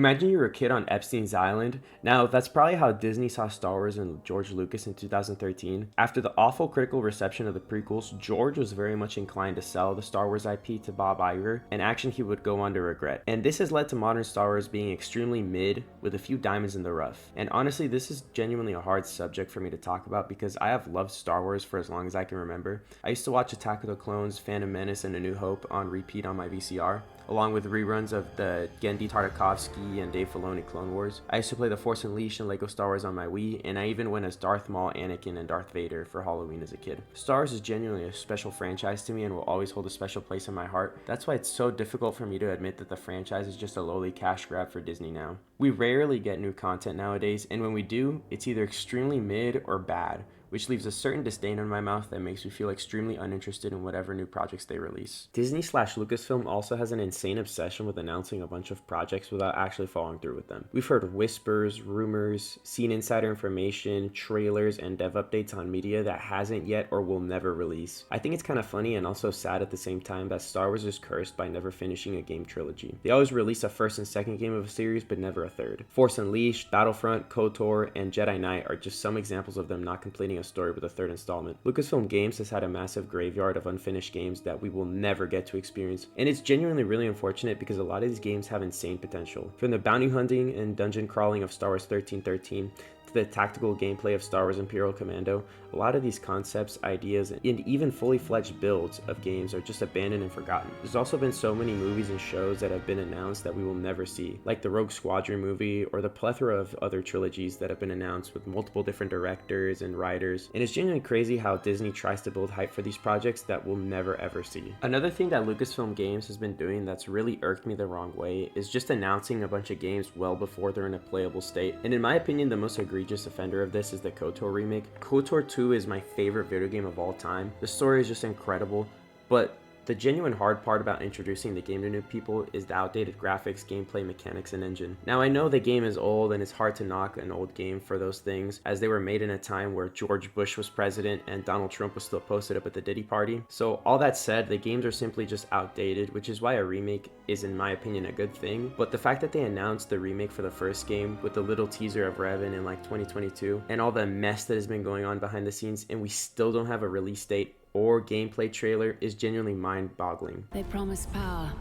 Imagine you were a kid on Epstein's Island. Now, that's probably how Disney saw Star Wars and George Lucas in 2013. After the awful critical reception of the prequels, George was very much inclined to sell the Star Wars IP to Bob Iger, an action he would go on to regret. And this has led to modern Star Wars being extremely mid, with a few diamonds in the rough. And honestly, this is genuinely a hard subject for me to talk about because I have loved Star Wars for as long as I can remember. I used to watch Attack of the Clones, Phantom Menace, and A New Hope on repeat on my VCR, along with reruns of the Genndy Tartakovsky and Dave Filoni Clone Wars. I used to play The Force Unleashed and Lego Star Wars on my Wii, and I even went as Darth Maul, Anakin, and Darth Vader for Halloween as a kid. Star Wars is genuinely a special franchise to me and will always hold a special place in my heart. That's why it's so difficult for me to admit that the franchise is just a lowly cash grab for Disney now. We rarely get new content nowadays, and when we do, it's either extremely mid or bad, which leaves a certain disdain in my mouth that makes me feel extremely uninterested in whatever new projects they release. Disney/Lucasfilm also has an insane obsession with announcing a bunch of projects without actually following through with them. We've heard whispers, rumors, seen insider information, trailers, and dev updates on media that hasn't yet or will never release. I think it's kind of funny and also sad at the same time that Star Wars is cursed by never finishing a game trilogy. They always release a first and second game of a series, but never a third. Force Unleashed, Battlefront, KOTOR, and Jedi Knight are just some examples of them not completing a story with a third installment. Lucasfilm Games has had a massive graveyard of unfinished games that we will never get to experience, and it's genuinely really unfortunate because a lot of these games have insane potential. From the bounty hunting and dungeon crawling of Star Wars 1313 to the tactical gameplay of Star Wars Imperial Commando, a lot of these concepts, ideas, and even fully fledged builds of games are just abandoned and forgotten. There's also been so many movies and shows that have been announced that we will never see, like the Rogue Squadron movie or the plethora of other trilogies that have been announced with multiple different directors and writers, and it's genuinely crazy how Disney tries to build hype for these projects that we'll never ever see. Another thing that Lucasfilm Games has been doing that's really irked me the wrong way is just announcing a bunch of games well before they're in a playable state, and in my opinion the most egregious offender of this is the KOTOR remake. KOTOR 2 is my favorite video game of all time. The story is just incredible, but the genuine hard part about introducing the game to new people is the outdated graphics, gameplay, mechanics, and engine. Now I know the game is old and it's hard to knock an old game for those things, as they were made in a time where George Bush was president and Donald Trump was still posted up at the Diddy party. So all that said, the games are simply just outdated, which is why a remake is in my opinion a good thing. But the fact that they announced the remake for the first game with the little teaser of Revan in like 2022 and all the mess that has been going on behind the scenes, and we still don't have a release date or gameplay trailer, is genuinely mind-boggling. They promised power.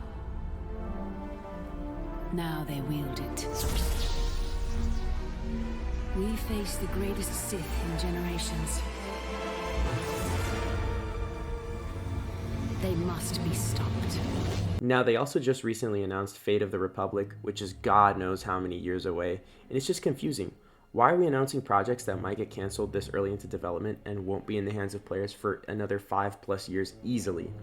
Now they wield it. We face the greatest Sith in generations. They must be stopped. Now, they also just recently announced Fate of the Republic, which is God knows how many years away, and it's just confusing. Why are we announcing projects that might get canceled this early into development and won't be in the hands of players for another 5+ years easily?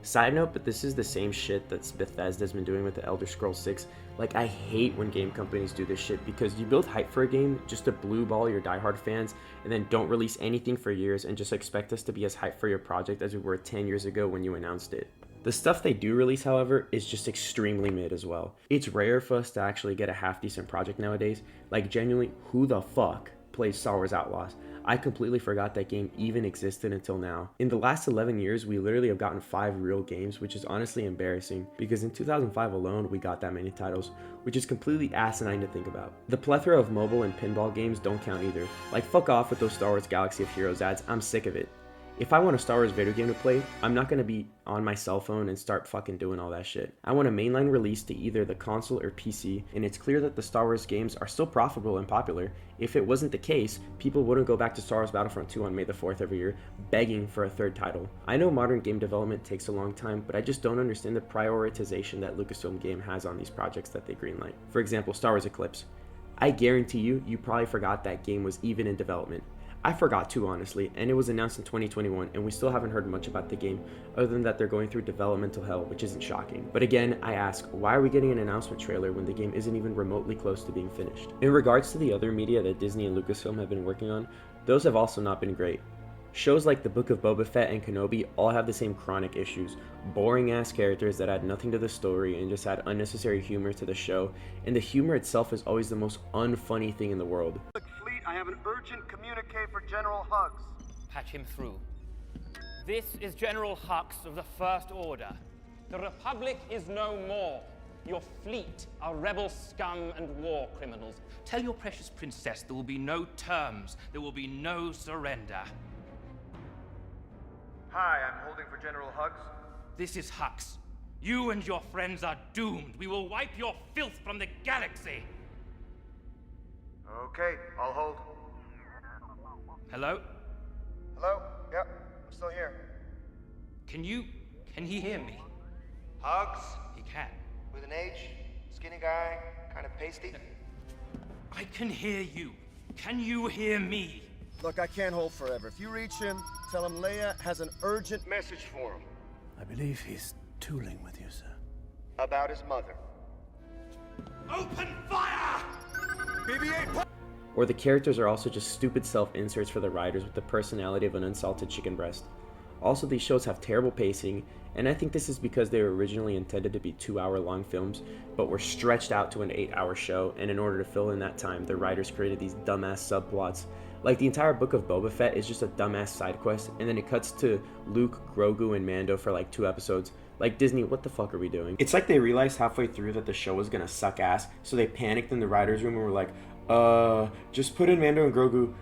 Side note, but this is the same shit that Bethesda's been doing with the Elder Scrolls 6. Like, I hate when game companies do this shit because you build hype for a game just to blue ball your diehard fans and then don't release anything for years and just expect us to be as hyped for your project as we were 10 years ago when you announced it. The stuff they do release, however, is just extremely mid as well. It's rare for us to actually get a half-decent project nowadays. Like, genuinely, who the fuck plays Star Wars Outlaws? I completely forgot that game even existed until now. In the last 11 years, we literally have gotten 5 real games, which is honestly embarrassing because in 2005 alone, we got that many titles, which is completely asinine to think about. The plethora of mobile and pinball games don't count either. Like, fuck off with those Star Wars Galaxy of Heroes ads, I'm sick of it. If I want a Star Wars video game to play, I'm not going to be on my cell phone and start fucking doing all that shit. I want a mainline release to either the console or PC, and it's clear that the Star Wars games are still profitable and popular. If it wasn't the case, people wouldn't go back to Star Wars Battlefront 2 on May the 4th every year, begging for a third title. I know modern game development takes a long time, but I just don't understand the prioritization that Lucasfilm Game has on these projects that they greenlight. For example, Star Wars Eclipse. I guarantee you probably forgot that game was even in development. I forgot too, honestly, and it was announced in 2021, and we still haven't heard much about the game, other than that they're going through developmental hell, which isn't shocking. But again, I ask, why are we getting an announcement trailer when the game isn't even remotely close to being finished? In regards to the other media that Disney and Lucasfilm have been working on, those have also not been great. Shows like The Book of Boba Fett and Kenobi all have the same chronic issues. Boring ass characters that add nothing to the story and just add unnecessary humor to the show, and the humor itself is always the most unfunny thing in the world. Fleet, I have an urgent communique for General Hux. Patch him through. This is General Hux of the First Order. The Republic is no more. Your fleet are rebel scum and war criminals. Tell your precious princess there will be no terms. There will be no surrender. Hi, I'm holding for General Huggs. This is Hux. You and your friends are doomed. We will wipe your filth from the galaxy. Okay, I'll hold. Hello? Hello? Yep, I'm still here. Can he hear me? Huggs? He can. With an H? Skinny guy? Kind of pasty? I can hear you. Can you hear me? Look, I can't hold forever. If you reach him, tell him Leia has an urgent message for him. I believe he's tooling with you, sir. About his mother. Open fire! BB-8! Or the characters are also just stupid self-inserts for the writers with the personality of an unsalted chicken breast. Also, these shows have terrible pacing, and I think this is because they were originally intended to be 2-hour-long films, but were stretched out to an 8-hour show, and in order to fill in that time, the writers created these dumbass subplots. Like, the entire book of Boba Fett is just a dumbass side quest, and then it cuts to Luke, Grogu, and Mando for like 2 episodes. Like, Disney, what the fuck are we doing? It's like they realized halfway through that the show was gonna suck ass, so they panicked in the writers' room and were like, just put in Mando and Grogu.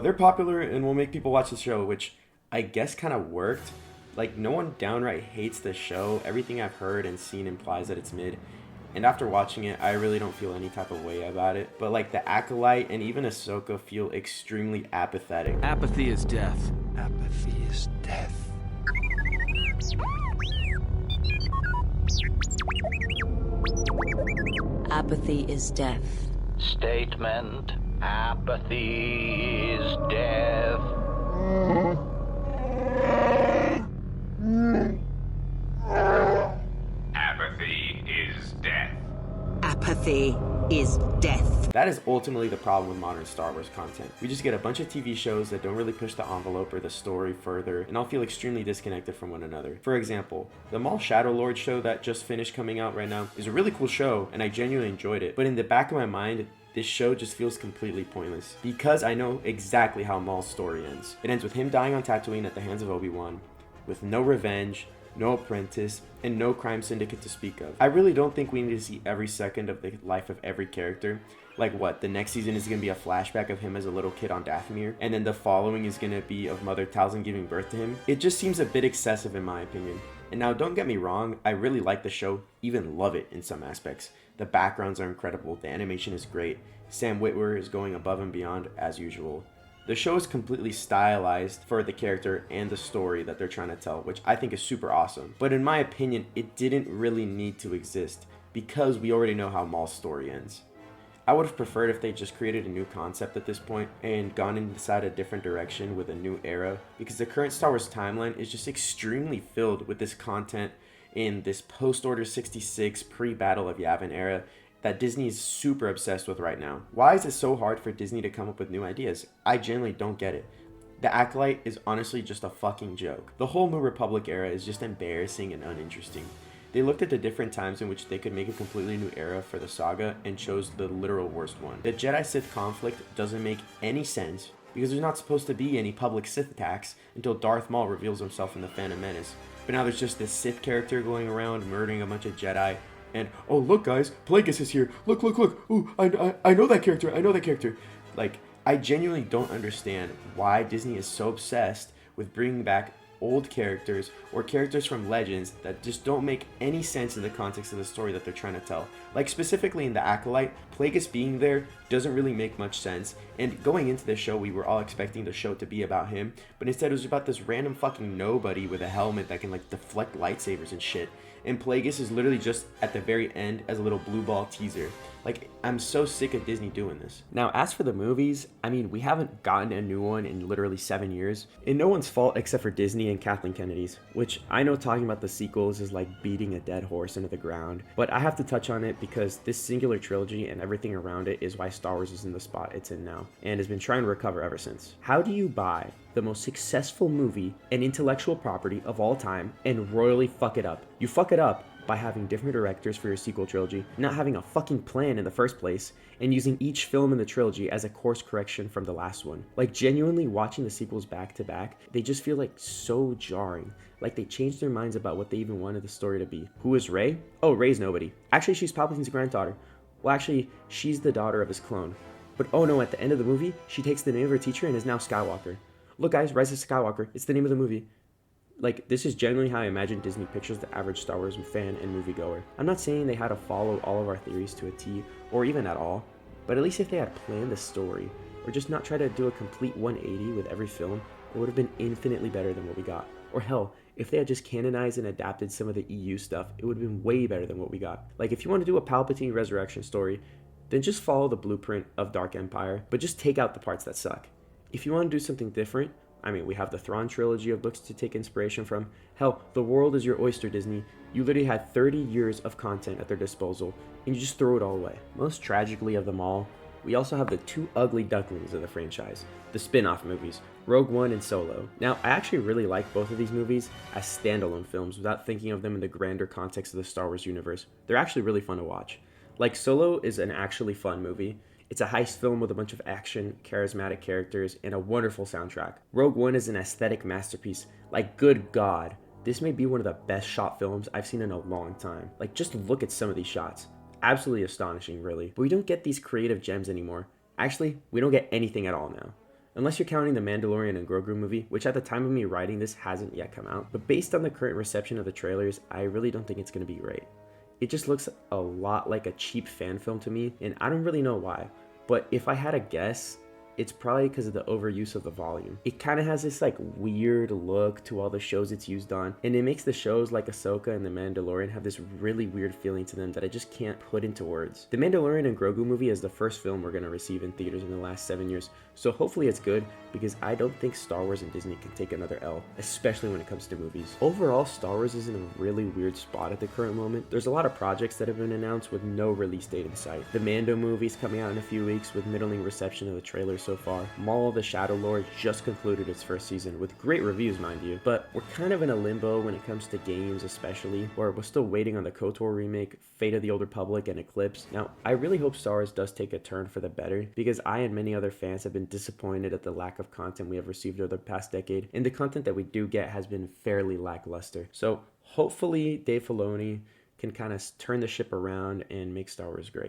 They're popular and will make people watch the show, which I guess kind of worked. Like, no one downright hates the show. Everything I've heard and seen implies that it's mid. And after watching it, I really don't feel any type of way about it. But like, the Acolyte and even Ahsoka feel extremely apathetic. Apathy is death. Apathy is death. Apathy is death. Statement. Apathy is death. Apathy is death. Apathy is death. That is ultimately the problem with modern Star Wars content. We just get a bunch of TV shows that don't really push the envelope or the story further, and all feel extremely disconnected from one another. For example, the Maul Shadow Lord show that just finished coming out right now is a really cool show, and I genuinely enjoyed it. But in the back of my mind, this show just feels completely pointless, because I know exactly how Maul's story ends. It ends with him dying on Tatooine at the hands of Obi-Wan, with no revenge, no apprentice, and no crime syndicate to speak of. I really don't think we need to see every second of the life of every character. Like, what, the next season is going to be a flashback of him as a little kid on Dathomir, and then the following is going to be of Mother Talzin giving birth to him? It just seems a bit excessive in my opinion. And now, don't get me wrong, I really like the show, even love it in some aspects. The backgrounds are incredible, the animation is great, Sam Witwer is going above and beyond as usual. The show is completely stylized for the character and the story that they're trying to tell, which I think is super awesome. But in my opinion, it didn't really need to exist, because we already know how Maul's story ends. I would have preferred if they just created a new concept at this point and gone inside a different direction with a new era, because the current Star Wars timeline is just extremely filled with this content in this post-Order 66 pre-Battle of Yavin era that Disney is super obsessed with right now. Why is it so hard for Disney to come up with new ideas? I genuinely don't get it. The Acolyte is honestly just a fucking joke. The whole New Republic era is just embarrassing and uninteresting. They looked at the different times in which they could make a completely new era for the saga and chose the literal worst one. The Jedi-Sith conflict doesn't make any sense because there's not supposed to be any public Sith attacks until Darth Maul reveals himself in The Phantom Menace. But now there's just this Sith character going around murdering a bunch of Jedi. And, oh, look, guys, Plagueis is here. Look. Ooh, I know that character. Like, I genuinely don't understand why Disney is so obsessed with bringing back old characters or characters from Legends that just don't make any sense in the context of the story that they're trying to tell. Like, specifically in The Acolyte, Plagueis being there doesn't really make much sense, and going into this show we were all expecting the show to be about him, but instead it was about this random fucking nobody with a helmet that can like deflect lightsabers and shit. And Plagueis is literally just at the very end as a little blue ball teaser. Like, I'm so sick of Disney doing this. Now, as for the movies, I mean, we haven't gotten a new one in literally 7 years. And no one's fault except for Disney and Kathleen Kennedy's, which I know talking about the sequels is like beating a dead horse into the ground. But I have to touch on it because this singular trilogy and everything around it is why Star Wars is in the spot it's in now, and has been trying to recover ever since. How do you buy the most successful movie and intellectual property of all time and royally fuck it up? You fuck it up by having different directors for your sequel trilogy, not having a fucking plan in the first place, and using each film in the trilogy as a course correction from the last one. Like, genuinely watching the sequels back to back, they just feel like so jarring. Like they changed their minds about what they even wanted the story to be. Who is Rey? Oh, Rey's nobody. Actually, she's Palpatine's granddaughter. Well, actually, she's the daughter of his clone. But oh no, at the end of the movie, she takes the name of her teacher and is now Skywalker. Look guys, Rise of Skywalker, it's the name of the movie. Like, this is generally how I imagine Disney pictures the average Star Wars fan and moviegoer. I'm not saying they had to follow all of our theories to a T, or even at all, but at least if they had planned the story, or just not try to do a complete 180 with every film, it would have been infinitely better than what we got. Or hell, if they had just canonized and adapted some of the EU stuff, it would have been way better than what we got. Like, if you want to do a Palpatine resurrection story, then just follow the blueprint of Dark Empire, but just take out the parts that suck. If you want to do something different, I mean, we have the Thrawn trilogy of books to take inspiration from. Hell, the world is your oyster, Disney. You literally had 30 years of content at their disposal, and you just throw it all away. Most tragically of them all, we also have the two ugly ducklings of the franchise, the spin-off movies, Rogue One and Solo. Now, I actually really like both of these movies as standalone films without thinking of them in the grander context of the Star Wars universe. They're actually really fun to watch. Like, Solo is an actually fun movie. It's a heist film with a bunch of action, charismatic characters, and a wonderful soundtrack. Rogue One is an aesthetic masterpiece. Like, good God, this may be one of the best shot films I've seen in a long time. Like, just look at some of these shots. Absolutely astonishing, really. But we don't get these creative gems anymore. Actually, we don't get anything at all now. Unless you're counting the Mandalorian and Grogu movie, which at the time of me writing this hasn't yet come out. But based on the current reception of the trailers, I really don't think it's going to be great. It just looks a lot like a cheap fan film to me, and I don't really know why. But if I had a guess, it's probably because of the overuse of the volume. It kind of has this like weird look to all the shows it's used on, and it makes the shows like Ahsoka and The Mandalorian have this really weird feeling to them that I just can't put into words. The Mandalorian and Grogu movie is the first film we're going to receive in theaters in the last 7 years, so hopefully it's good, because I don't think Star Wars and Disney can take another L, especially when it comes to movies. Overall, Star Wars is in a really weird spot at the current moment. There's a lot of projects that have been announced with no release date in sight. The Mando movie's coming out in a few weeks with middling reception of the trailers so far. Maul of the Shadow Lord just concluded its first season, with great reviews mind you, but we're kind of in a limbo when it comes to games especially, where we're still waiting on the KOTOR remake, Fate of the Old Republic, and Eclipse. Now, I really hope Star Wars does take a turn for the better, because I and many other fans have been disappointed at the lack of content we have received over the past decade, and the content that we do get has been fairly lackluster. So hopefully Dave Filoni can kind of turn the ship around and make Star Wars great.